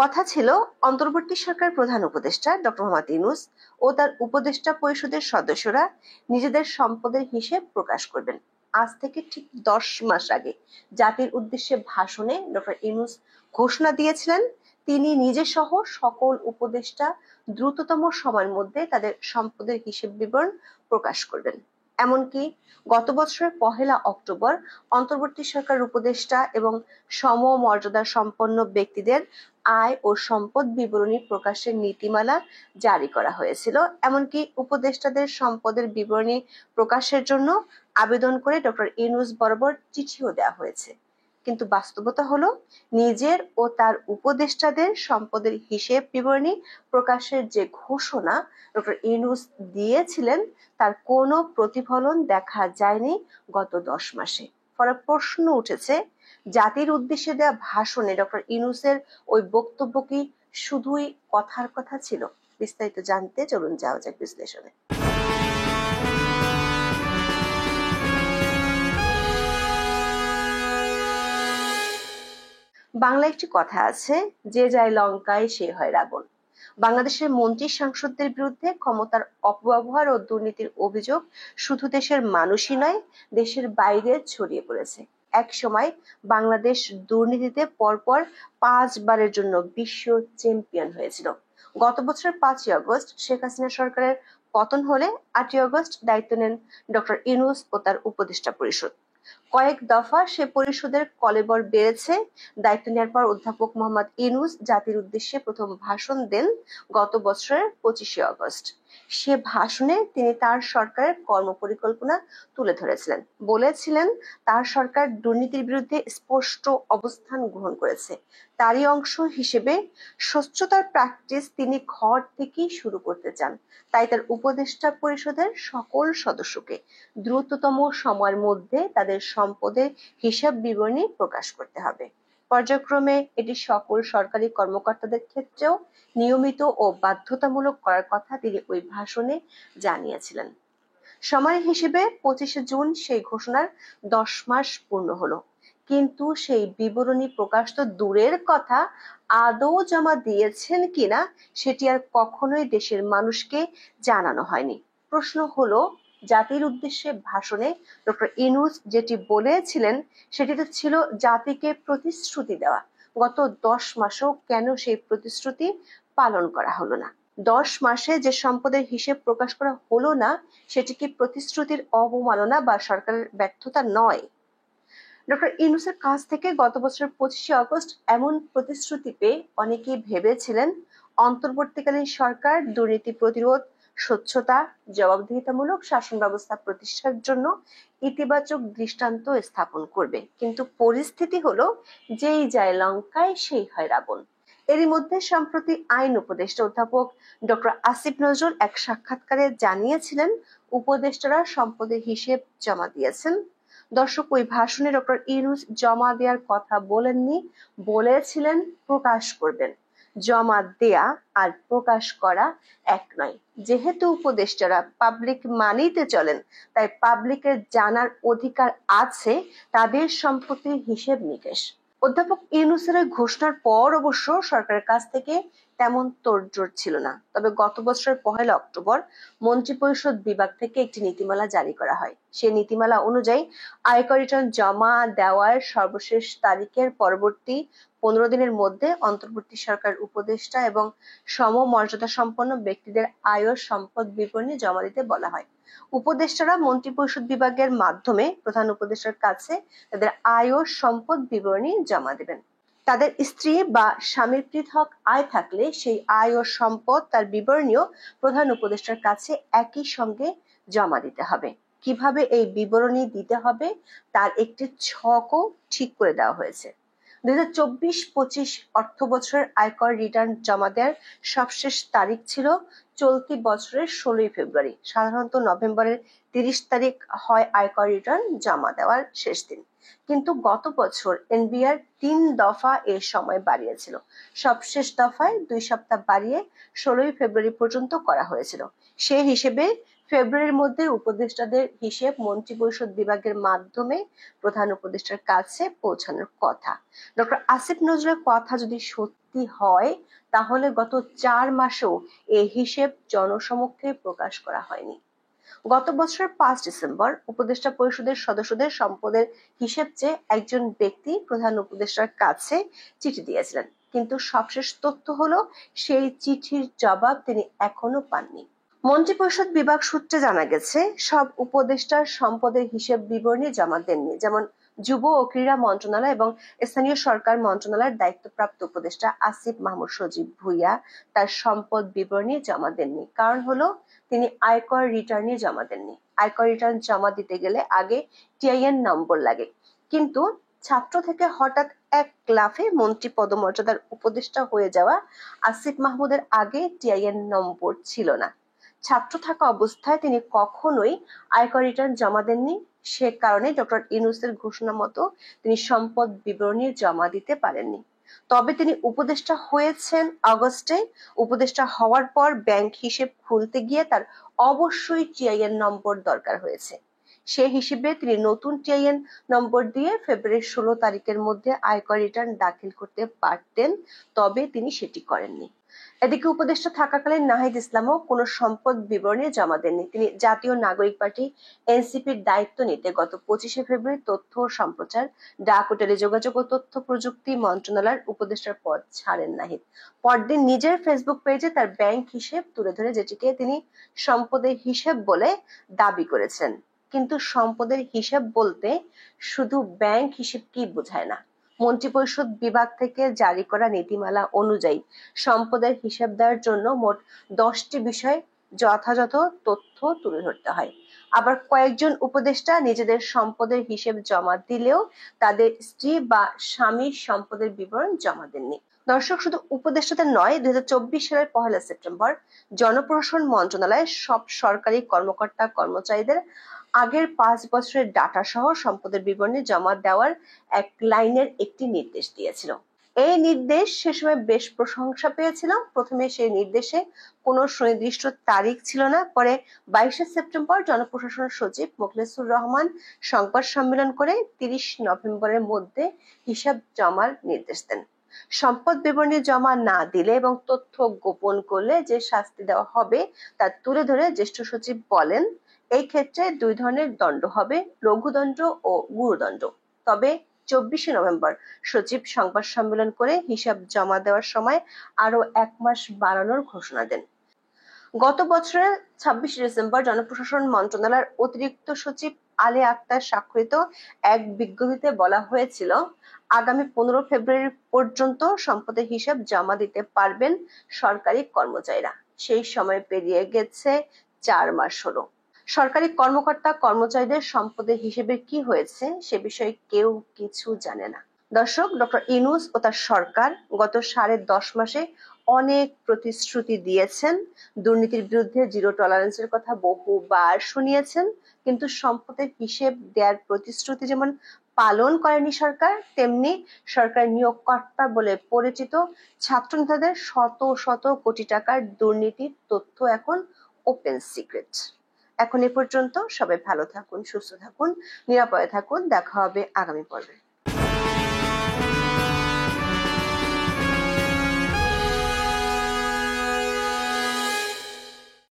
কথা ছিল অন্তর্বর্তী সরকার প্রধান উপদেষ্টা ডক্টর মোহাম্মদ ইউনূস ও তার উপদেষ্টা পরিষদের সদস্যরা নিজেদের সম্পদের হিসেব প্রকাশ করবেন। আজ থেকে ঠিক 10 মাস আগে জাতির উদ্দেশ্যে ভাষণে ডক্টর ইউনূস ঘোষণা দিয়েছিলেন তিনি নিজে সহ সকল উপদেষ্টা দ্রুততম সময়ের মধ্যে তাদের সম্পদের হিসেব বিবরণ প্রকাশ করবেন। এমনকি গত বছরের 1 অক্টোবর অন্তর্বর্তী সরকার উপদেষ্টা এবং সমমর্যাদা সম্পন্ন ব্যক্তিদের আয় ও সম্পদ বিবরণী প্রকাশের নীতিমালা জারি করা হয়েছিল। এমনকি উপদেষ্টাদের সম্পদের বিবরণী প্রকাশের জন্য আবেদন করে ডক্টর ইউনূস বরাবর চিঠিও দেওয়া হয়েছে। কিন্তু বাস্তবতা হলো নিজের ও তার উপদেষ্টাদের সম্পদের হিসেব বিবরণী প্রকাশের যে ঘোষণা ডক্টর ইউনূস দিয়েছিলেন তার কোনো প্রতিফলন দেখা যায়নি গত 10 মাসে। ফলে প্রশ্ন উঠেছে, জাতির উদ্দেশ্যে দেওয়া ভাষণে ডক্টর ইউনূসের ওই বক্তব্য কি শুধুই কথার কথা ছিল? বিস্তারিত জানতে চলুন যাওয়া যাক বিশ্লেষণে। বাংলা একটি কথা আছে, যে যায় লঙ্কায় সে হয় রাবণ। বাংলাদেশের মন্ত্রী সাংসদদের বিরুদ্ধে ক্ষমতার অপব্যবহার ও দুর্নীতির অভিযোগ শুধু দেশের মানুষই নয়, দেশের বাইরে ছড়িয়ে পড়েছে। এক সময় বাংলাদেশ দুর্নীতিতে পরপর 5বারের জন্য বিশ্ব চ্যাম্পিয়ন হয়েছিল। গত বছরের 5ই আগস্ট শেখ হাসিনা সরকারের পতন হলে 8ই আগস্ট দায়িত্ব নেন ডক্টর ইউনূস ও তার উপদেষ্টা পরিষদ। কয়েক দফা সে পরিষদের কলেবর বেড়েছে। দায়িত্ব নেওয়ার পর অধ্যাপক মোহাম্মদ ইউনূস জাতির উদ্দেশ্যে প্রথম ভাষণ দেন গত বছরের 25 আগস্ট। সে ভাষণে তিনি তার সরকারের কর্মপরিকল্পনা তুলে ধরেছিলেন। বলেছিলেন তার সরকার দুর্নীতির বিরুদ্ধে স্পষ্ট অবস্থান গ্রহণ করেছে। তারই অংশ হিসেবে স্বচ্ছতার প্র্যাকটিস তিনি ঘর থেকেই শুরু করতে চান। তাই তার উপদেষ্টা পরিষদের সকল সদস্যকে দ্রুততম সময়ের মধ্যে তাদের সম্পদের হিসাব বিবরণী প্রকাশ করতে হবে। পর্যায়ক্রমে এটি সকল সরকারি কর্মকর্তাদের ক্ষেত্রেও নিয়মিত ও বাধ্যতামূলক করার কথা তিনি ওই ভাষণে জানিয়েছিলেন। সময়ের হিসেবে 25শে জুন সেই ঘোষণার 10 মাস পূর্ণ হলো, কিন্তু সেই বিবরণী প্রকাশ তো দূরের কথা, আদৌ জমা দিয়েছেন কিনা সেটি আর কখনোই দেশের মানুষকে জানানো হয়নি। প্রশ্ন হলো, জাতির উদ্দেশ্যে ভাষণে ডক্টর ইউনূস যেটি বলেছিলেন সেটি তো ছিল জাতিকে প্রতিশ্রুতি দেওয়া। গত 10 মাসেও কেন সেই প্রতিশ্রুতি পালন করা হলো না? 10 মাসে যে সম্পদের হিসেব প্রকাশ করা হলো না সেটি কি প্রতিশ্রুতির অবমাননা বা সরকারের ব্যর্থতা নয়? ডক্টর ইউনূসের কাছ থেকে গত বছরের 25 আগস্ট এমন প্রতিশ্রুতি পেয়ে অনেকেই ভেবেছিলেন অন্তর্বর্তীকালীন সরকার দুর্নীতি প্রতিরোধ, স্বচ্ছতা, জবাবদিহিতামূলক শাসন ব্যবস্থা প্রতিষ্ঠার জন্য ইতিবাচক দৃষ্টান্ত স্থাপন করবে। কিন্তু পরিস্থিতি হলো, যেই যায় লঙ্কায় সেই হয় রাবণ। এরই মধ্যে সম্প্রতি আইন উপদেষ্টা অধ্যাপক ডক্টর আসিফ নজরুল এক সাক্ষাৎকারে জানিয়েছিলেন উপদেষ্টারা সম্পদের হিসেব জমা দিয়েছেন। দর্শক, ওই ভাষণে ডক্টর ইউনূস জমা দেওয়ার কথা বলেননি, বলেছিলেন প্রকাশ করবেন। জমা দেয়া আর প্রকাশ করা এক নয়। যেহেতু উপদেষ্টারা পাবলিক মানিতে চলেন, তাই পাবলিকের জানার অধিকার আছে তাদের সম্পত্তির হিসেব নিকেশ। অধ্যাপক ইউনূসের ঘোষণার পর অবশ্য সরকারের কাছ থেকে তেমন তোড়জোড় ছিল না। তবে গত বছরের 1 অক্টোবর মন্ত্রিপরিষদ বিভাগ থেকে একটি নীতিমালা জারি করা হয়। সেই নীতিমালা অনুযায়ী আয়কর রিটার্ন জমা দেওয়ার সর্বশেষ তারিখের পরবর্তী 15 দিনের মধ্যে অন্তর্বর্তী সরকার উপদেষ্টা এবং সমমর্যাদা সম্পন্ন ব্যক্তিদের আয় ও সম্পদ বিবরণী জমা দিতে বলা হয়। উপদেষ্টারা মন্ত্রিপরিষদ বিভাগের মাধ্যমে প্রধান উপদেষ্টার কাছে তাদের আয় ও সম্পদ বিবরণী জমা দেবেন। তাদের স্ত্রী বা স্বামীর পৃথক আয় থাকলে সেই আয় ও সম্পদ তার বিবরণীও প্রধান উপদেষ্টার কাছে একই সঙ্গে জমা দিতে হবে। কিভাবে এই বিবরণী দিতে হবে তার একটি ছকও ঠিক করে দেওয়া হয়েছে। 2024-25 অর্থ বছরের আয়কর রিটার্ন জমা দেওয়ার সবশেষ তারিখ ছিল চলতি বছরের 16 ফেব্রুয়ারি। সাধারণত নভেম্বরের 30 তারিখ হয় আয়কর রিটার্ন জমা দেওয়ার শেষ দিন, কিন্তু গত বছর এনবিআর 3 দফা এর সময় বাড়িয়েছিল। সবশেষ দফায় 2 সপ্তাহ বাড়িয়ে 16 ফেব্রুয়ারি পর্যন্ত করা হয়েছিল। সেই হিসেবে ফেব্রুয়ারির মধ্যে উপদেষ্টাদের হিসেব মন্ত্রিপরিষদ বিভাগের মাধ্যমে প্রধান উপদেষ্টার কাছে পৌঁছানোর কথা। ডক্টর আসিফ নজরুলের কথা যদি সত্যি হয়, তাহলে গত 4 মাসেও এই হিসেব জনসমক্ষে প্রকাশ করা হয়নি। গত বছরের 5 ডিসেম্বর উপদেষ্টা পরিষদের সদস্যদের সম্পদের হিসেব চেয়ে একজন ব্যক্তি প্রধান উপদেষ্টার কাছে চিঠি দিয়েছিলেন, কিন্তু সবশেষ তথ্য হলো সেই চিঠির জবাব তিনি এখনো পাননি। মন্ত্রিপরিষদ বিভাগ সূত্রে জানা গেছে, সব উপদেষ্টার সম্পদের হিসেব বিবরণী জমা দেননি। যেমন যুব ও ক্রীড়া মন্ত্রণালয় এবং স্থানীয় সরকার মন্ত্রণালয়ের দায়িত্বপ্রাপ্ত উপদেষ্টা আসিফ মাহমুদ সজীব ভুঁইয়া তার সম্পদ বিবরণী জমা দেননি। কারণ হলো তিনি আয়কর রিটার্নই জমা দেননি। আয়কর রিটার্ন জমা দিতে গেলে আগে টিআইএন নম্বর লাগে, কিন্তু ছাত্র থেকে হঠাৎ এক লাফে মন্ত্রী পদমর্যাদার উপদেষ্টা হয়ে যাওয়া আসিফ মাহমুদের আগে টিআইএন নম্বর ছিল না। ছাত্র থাকা অবস্থায় তিনি কখনোই আয়কর রিটার্ন জমা দেননি। সে কারণে ডক্টর ইউনূসের ঘোষণা মতো তিনি সম্পদ বিবরণী জমা দিতে পারেননি। তবে তিনি উপদেষ্টা হয়েছেন আগস্টে। উপদেষ্টা হওয়ার পর ব্যাংক হিসেব খুলতে গিয়ে তার অবশ্যই টিআইএন নম্বর দরকার হয়েছে। সে হিসেবে তিনি নতুন টিআইএন নম্বর দিয়ে ফেব্রুয়ারির 16 তারিখের মধ্যে আয়কর রিটার্ন দাখিল করতে পারতেন, তবে তিনি সেটি করেননি। এদিকে উপদেষ্টা থাকাকালীন নাহিদ ইসলামও কোনো সম্পদ বিবরণী জমা দেননি। তিনি জাতীয় নাগরিক পার্টি এনসিপির দায়িত্ব নিতে গত 25শে ফেব্রুয়ারি তথ্য ও সম্প্রচার, ডাক ও টেলিযোগাযোগ ও তথ্য প্রযুক্তি মন্ত্রণালয়ের উপদেষ্টার পদ ছাড়েন নাহিদ। পরদিন নিজের ফেসবুক পেজে তার ব্যাংক হিসেব তুলে ধরে যেটিকে তিনি সম্পদের হিসেব বলে দাবি করেছেন। কিন্তু সম্পদের হিসেব বলতে শুধু ব্যাংক হিসেব কি বোঝায় না। মন্ত্রিপরিষদ বিভাগ থেকে জারি করা নীতিমালা অনুযায়ী সম্পদের হিসাব দেওয়ার জন্য মোট 10টি বিষয়ে যথাযথ তথ্য তুলে ধরতে হয়। আবার কয়েকজন উপদেষ্টা নিজেদের সম্পদের হিসেব জমা দিলেও তাদের স্ত্রী বা স্বামীর সম্পদের বিবরণ জমা দেননি। দর্শক, শুধু উপদেষ্টাদের নয়, 2024 সালের 1 সেপ্টেম্বর জনপ্রশাসন মন্ত্রণালয়ের সব সরকারি কর্মকর্তা কর্মচারীদের আগের 5 বছরের ডাটা সহ সম্পদের বিবরণী জমা দেওয়ার এক লাইনের একটি নির্দেশ দিয়েছিল। এই নির্দেশ সে সময় বেশ প্রশংসা পেয়েছিল। প্রথমে সেই নির্দেশে কোনো সুনির্দিষ্ট তারিখ ছিল না। পরে 22শে সেপ্টেম্বর জনপ্রশাসন সচিব মোখলেছুর রহমান সংবাদ সম্মেলন করে 30 নভেম্বরের মধ্যে হিসাব জমার নির্দেশ দেন। সম্পদ বিবরণী জমা না দিলে এবং তথ্য গোপন করলে যে শাস্তি দেওয়া হবে তা তুলে ধরে জ্যেষ্ঠ সচিব বলেন, এই ক্ষেত্রে 2 ধরনের দণ্ড হবে, লঘুদণ্ড ও গুরুদণ্ড। তবে 24শে নভেম্বর সচিব সংবাদ সম্মেলন করে হিসাব জমা দেওয়ার সময় আরো 1 মাস বাড়ানোর ঘোষণা দেন। গত বছরের 26শে ডিসেম্বর জনপ্রশাসন মন্ত্রণালয়ের অতিরিক্ত সচিব আলী আক্তার স্বাক্ষরিত এক বিজ্ঞপ্তিতে বলা হয়েছিল, আগামী 15 ফেব্রুয়ারি পর্যন্ত সম্পদের হিসাব জমা দিতে পারবেন সরকারি কর্মচারীরা। সেই সময় পেরিয়ে গেছে 4 মাস হলো। সরকারি কর্মকর্তা কর্মচারীদের সম্পদের হিসেবে কি হয়েছে সে বিষয়ে কেউ কিছু জানে না। দর্শক, ডক্টর ইউনূস ও তার সরকার গত 10.5 মাসে অনেক প্রতিশ্রুতি দিয়েছেন। দুর্নীতির বিরুদ্ধে জিরো টলারেন্সের কথা বহুবার শুনিয়েছেন, কিন্তু সম্পদের হিসেব দেওয়ার প্রতিশ্রুতি যেমন পালন করেনি সরকার, তেমনি সরকার নিয়োগকর্তা বলে পরিচিত ছাত্র নেতাদের শত শত কোটি টাকার দুর্নীতির তথ্য এখন ওপেন সিক্রেট। এখন এ পর্যন্ত। সবাই ভালো থাকুন, সুস্থ থাকুন, নিরাপদে থাকুন। দেখা হবে আগামী পর্বে।